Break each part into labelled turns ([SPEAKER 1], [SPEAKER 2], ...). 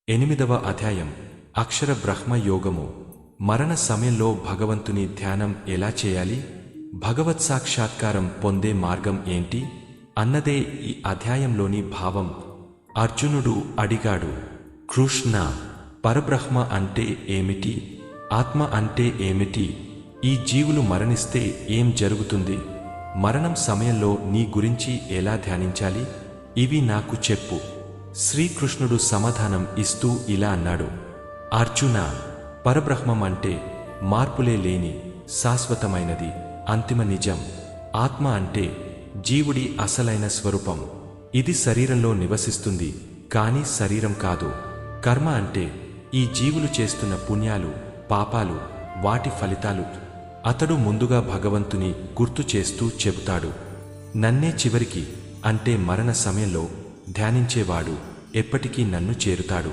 [SPEAKER 1] 8వ అధ్యాయం అక్షర బ్రహ్మ యోగము. మరణ సమయంలో భగవంతుని ధ్యానం ఎలా చేయాలి, భగవత్ సాక్షాత్కారం పొందే మార్గం ఏంటి అన్నదే ఈ అధ్యాయంలోని భావం. అర్జునుడు అడిగాడు, కృష్ణ, పరబ్రహ్మ అంటే ఏమిటి, ఆత్మ అంటే ఏమిటి, ఈ జీవులు మరణిస్తే ఏం జరుగుతుంది, మరణం సమయంలో నీ గురించి ఎలా ధ్యానించాలి, ఇవి నాకు చెప్పు. శ్రీకృష్ణుడు సమాధానం ఇస్తూ ఇలా అన్నాడు, అర్జున, పరబ్రహ్మం అంటే మార్పులే లేని శాశ్వతమైనది అంతిమ నిజం. ఆత్మ అంటే జీవుడి అసలైన స్వరూపం. ఇది శరీరంలో నివసిస్తుంది, కాని శరీరం కాదు. కర్మ అంటే ఈ జీవులు చేస్తున్న పుణ్యాలు, పాపాలు, వాటి ఫలితాలు. అతడు ముందుగా భగవంతుని గుర్తు చేస్తూ చెబుతాడు, నన్నే చివరికి అంటే మరణ సమయంలో ధ్యానించేవాడు ఎప్పటికీ నన్ను చేరుతాడు.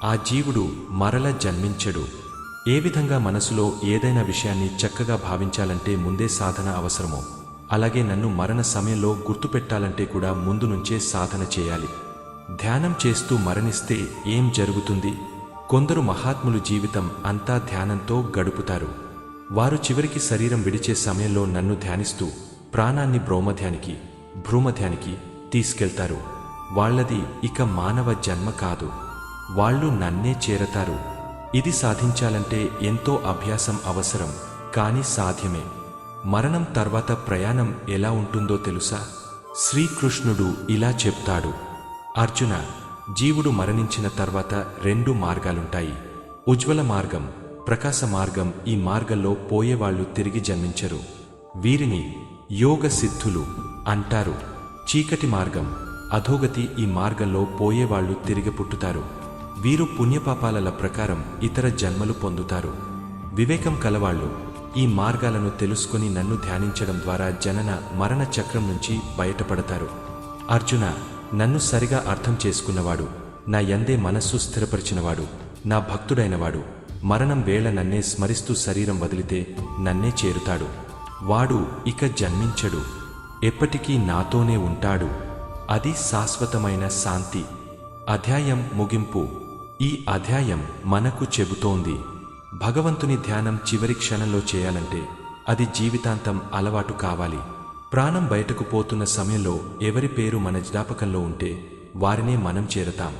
[SPEAKER 1] ఆ జీవుడు మరల జన్మించడు. ఏ విధంగా మనసులో ఏదైనా విషయాన్ని చక్కగా భావించాలంటే ముందే సాధన అవసరమో, అలాగే నన్ను మరణ సమయంలో గుర్తుపెట్టాలంటే కూడా ముందు నుంచే సాధన చేయాలి. ధ్యానం చేస్తూ మరణిస్తే ఏం జరుగుతుంది? కొందరు మహాత్ములు జీవితం అంతా ధ్యానంతో గడుపుతారు. వారు చివరికి శరీరం విడిచే సమయంలో నన్ను ధ్యానిస్తూ ప్రాణాన్ని భ్రూమధ్యానికి తీసుకెళ్తారు. వాళ్లది ఇక మానవ జన్మ కాదు, వాళ్ళు నన్నే చేరతారు. ఇది సాధించాలంటే ఎంతో అభ్యాసం అవసరం, కాని సాధ్యమే. మరణం తర్వాత ప్రయాణం ఎలా ఉంటుందో తెలుసా? శ్రీకృష్ణుడు ఇలా చెప్తాడు, అర్జున, జీవుడు మరణించిన తర్వాత 2 మార్గాలుంటాయి, ఉజ్వల మార్గం, ప్రకాశ మార్గం. ఈ మార్గంలో పోయేవాళ్లు తిరిగి జన్మించరు. వీరిని యోగ సిద్ధులు అంటారు. చీకటి మార్గం, అధోగతి. ఈ మార్గంలో పోయేవాళ్లు తిరిగి పుట్టుతారు. వీరు పుణ్యపాపాల ప్రకారం ఇతర జన్మలు పొందుతారు. వివేకం కలవాళ్లు ఈ మార్గాలను తెలుసుకొని నన్ను ధ్యానించడం ద్వారా జనన మరణ చక్రం నుంచి బయటపడతారు. అర్జున, నన్ను సరిగా అర్థం చేసుకున్నవాడు, నా యందే మనస్సు స్థిరపరిచినవాడు, నా భక్తుడైనవాడు మరణం వేళ నన్నే స్మరిస్తూ శరీరం వదిలితే నన్నే చేరుతాడు. వాడు ఇక జన్మించడు, ఎప్పటికీ నాతోనే ఉంటాడు. అది శాశ్వతమైన శాంతి. అధ్యాయం ముగింపు. ఈ అధ్యాయం మనకు చెబుతోంది, భగవంతుని ధ్యానం చివరి క్షణంలో చేయాలంటే అది జీవితాంతం అలవాటు కావాలి. ప్రాణం బయటకు పోతున్న సమయంలో ఎవరి పేరు మన జ్ఞాపకంలో ఉంటే వారినే మనం చేరతాం.